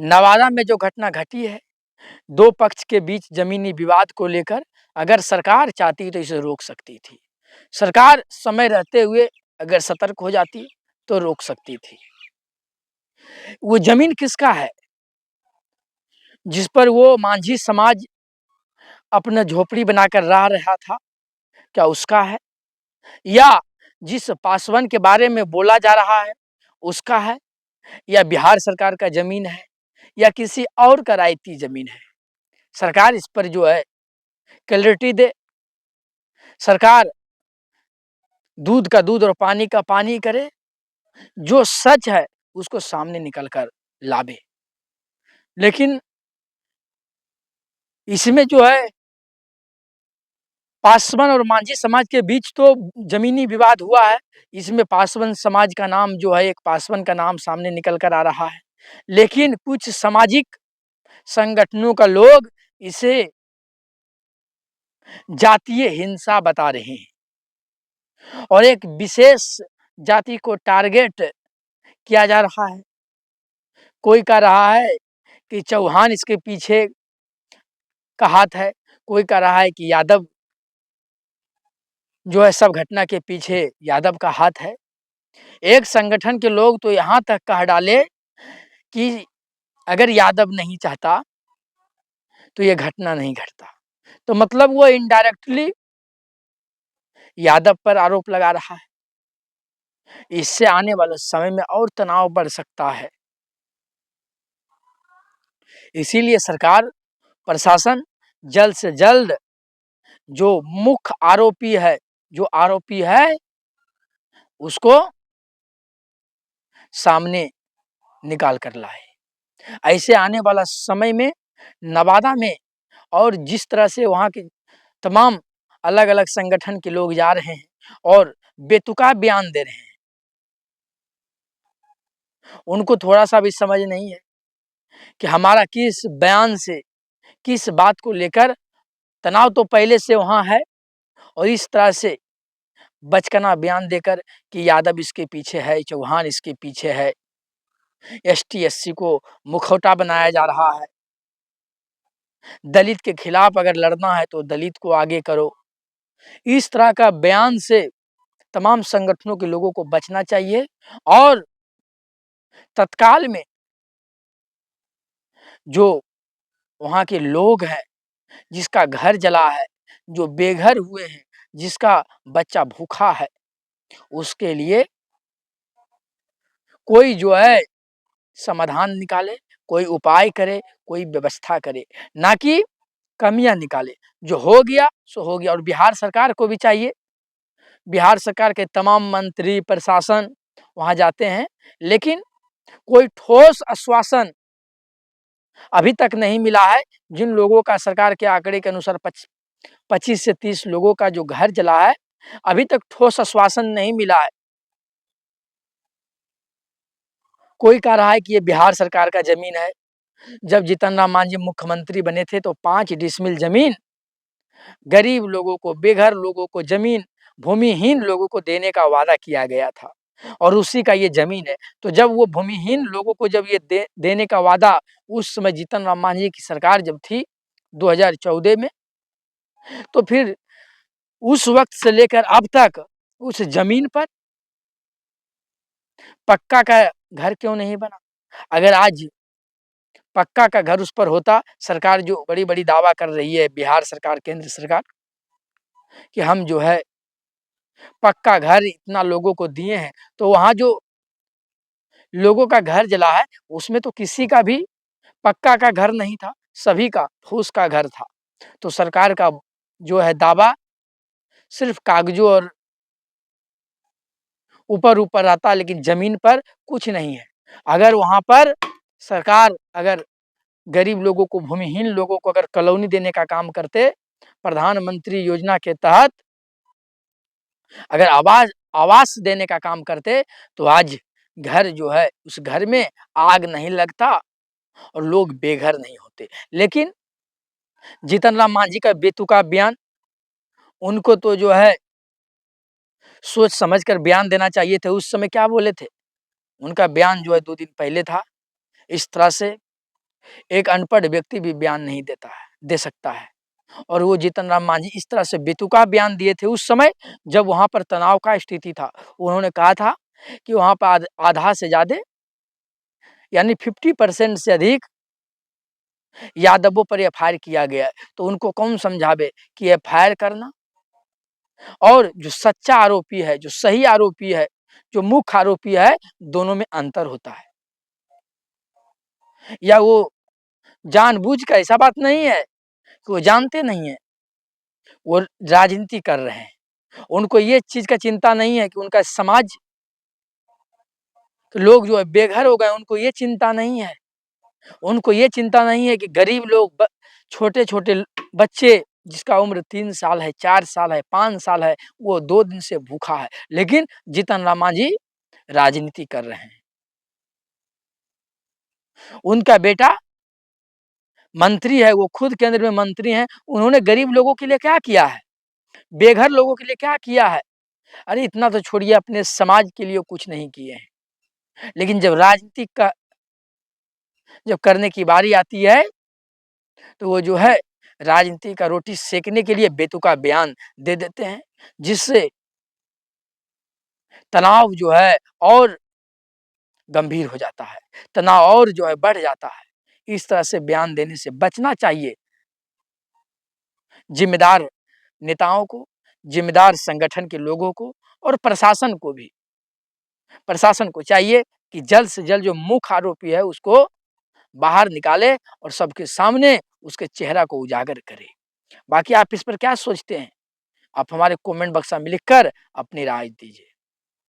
नवादा में जो घटना घटी है, दो पक्ष के बीच जमीनी विवाद को लेकर अगर सरकार चाहती तो इसे रोक सकती थी। सरकार समय रहते हुए अगर सतर्क हो जाती तो रोक सकती थी। वो जमीन किसका है जिस पर वो मांझी समाज अपना झोपड़ी बनाकर रह रहा था? क्या उसका है? या जिस पासवन के बारे में बोला जा रहा है उसका है? या बिहार सरकार का जमीन है या किसी और का रायती जमीन है? सरकार इस पर जो है क्लैरिटी दे। सरकार दूध का दूध और पानी का पानी करे, जो सच है उसको सामने निकल कर लावे। लेकिन इसमें जो है पासवन और मांझी समाज के बीच तो जमीनी विवाद हुआ है। इसमें पासवन समाज का नाम जो है, एक पासवन का नाम सामने निकल कर आ रहा है, लेकिन कुछ सामाजिक संगठनों का लोग इसे जातीय हिंसा बता रहे हैं और एक विशेष जाति को टारगेट किया जा रहा है। कोई कह रहा है कि चौहान इसके पीछे का हाथ है, कोई कह रहा है कि यादव जो है सब घटना के पीछे यादव का हाथ है। एक संगठन के लोग तो यहाँ तक कह डाले कि अगर यादव नहीं चाहता तो ये घटना नहीं घटता। तो मतलब वो इनडायरेक्टली यादव पर आरोप लगा रहा है। इससे आने वाले समय में और तनाव बढ़ सकता है। इसीलिए सरकार प्रशासन जल्द से जल्द जो मुख्य आरोपी है उसको सामने निकाल कर लाए। ऐसे आने वाला समय में नवादा में और जिस तरह से वहाँ के तमाम अलग अलग संगठन के लोग जा रहे हैं और बेतुका बयान दे रहे हैं, उनको थोड़ा सा भी समझ नहीं है कि हमारा किस बयान से किस बात को लेकर तनाव तो पहले से वहाँ है, और इस तरह से बचकाना बयान देकर कि यादव इसके पीछे है, चौहान इसके पीछे है, एसटी एससी को मुखौटा बनाया जा रहा है। दलित के खिलाफ अगर लड़ना है तो दलित को आगे करो। इस तरह का बयान से तमाम संगठनों के लोगों को बचना चाहिए और तत्काल में जो वहाँ के लोग हैं, जिसका घर जला है, जो बेघर हुए हैं, जिसका बच्चा भूखा है, उसके लिए कोई जो है समाधान निकाले, कोई उपाय करे, कोई व्यवस्था करे, ना कि कमियां निकाले। जो हो गया सो हो गया। और बिहार सरकार को भी चाहिए, बिहार सरकार के तमाम मंत्री प्रशासन वहाँ जाते हैं, लेकिन कोई ठोस आश्वासन अभी तक नहीं मिला है। जिन लोगों का सरकार के आंकड़े के अनुसार 25 से 30 लोगों का जो घर जला है, अभी तक ठोस आश्वासन नहीं मिला है। कोई कह रहा है कि ये बिहार सरकार का जमीन है। जब जीतन राम मांझी मुख्यमंत्री बने थे तो 5 डिसमिल जमीन गरीब लोगों को, बेघर लोगों को, जमीन भूमिहीन लोगों को देने का वादा किया गया था और उसी का ये जमीन है। तो जब वो भूमिहीन लोगों को जब ये देने का वादा, उस समय जीतन राम मांझी की सरकार जब थी 2014 में, तो फिर उस वक्त से लेकर अब तक उस जमीन पर पक्का का घर क्यों नहीं बना? अगर आज पक्का का घर उस पर होता, सरकार जो बड़ी-बड़ी दावा कर रही है बिहार सरकार, केंद्र सरकार, कि हम जो है पक्का घर इतना लोगों को दिए हैं, तो वहाँ जो लोगों का घर जला है उसमें तो किसी का भी पक्का का घर नहीं था, सभी का फूस का घर था। तो सरकार का जो है दावा सिर्फ कागजों और ऊपर-ऊपर आता, लेकिन ज़मीन पर कुछ नहीं है। अगर वहाँ पर सरकार अगर गरीब लोगों को, भूमिहीन लोगों को अगर कॉलोनी देने का काम करते, प्रधानमंत्री योजना के तहत अगर आवास देने का काम करते, तो आज घर जो है उस घर में आग नहीं लगता और लोग बेघर नहीं होते। लेकिन जीतन राम मांझी का बेतुका बयान, उनको तो जो है सोच समझ कर बयान देना चाहिए थे। उस समय क्या बोले थे? उनका बयान जो है 2 दिन पहले था। इस तरह से एक अनपढ़ व्यक्ति भी बयान नहीं दे सकता है। और वो जीतन राम मांझी इस तरह से बेतुका बयान दिए थे उस समय जब वहाँ पर तनाव का स्थिति था। उन्होंने कहा था कि वहाँ पर आधा से ज़्यादा यानी 50% से अधिक यादवों पर एफआईआर किया गया है। तो उनको कौन समझावे कि एफआईआर करना और जो सच्चा आरोपी है, जो सही आरोपी है, जो मुख्य आरोपी है, दोनों में अंतर होता है। या वो जानबूझ कर, ऐसा बात नहीं है कि वो जानते नहीं है, वो राजनीति कर रहे हैं। उनको ये चीज़ का चिंता नहीं है कि उनका समाज के लोग जो है बेघर हो गए, उनको ये चिंता नहीं है। उनको ये चिंता नहीं है कि गरीब लोग छोटे-छोटे बच्चे जिसका उम्र 3 साल है, 4 साल है, 5 साल है, वो 2 दिन से भूखा है। लेकिन जीतन राम मांझी राजनीति कर रहे हैं। उनका बेटा मंत्री है, वो खुद केंद्र में मंत्री हैं। उन्होंने गरीब लोगों के लिए क्या किया है? बेघर लोगों के लिए क्या किया है? अरे इतना तो छोड़िए, अपने समाज के लिए कुछ नहीं किए हैं। लेकिन जब करने की बारी आती है तो वो जो है राजनीति का रोटी सेकने के लिए बेतुका बयान दे देते हैं, जिससे तनाव जो है और गंभीर हो जाता है, तनाव और जो है बढ़ जाता है। इस तरह से बयान देने से बचना चाहिए। जिम्मेदार नेताओं को, जिम्मेदार संगठन के लोगों को और प्रशासन को भी। प्रशासन को चाहिए कि जल्द से जल्द जो मुख्य आरोपी है उसको बाहर निकाले और सबके सामने उसके चेहरा को उजागर करे। बाकी आप इस पर क्या सोचते हैं? आप हमारे कमेंट बक्स में लिखकर अपनी राय दीजिए।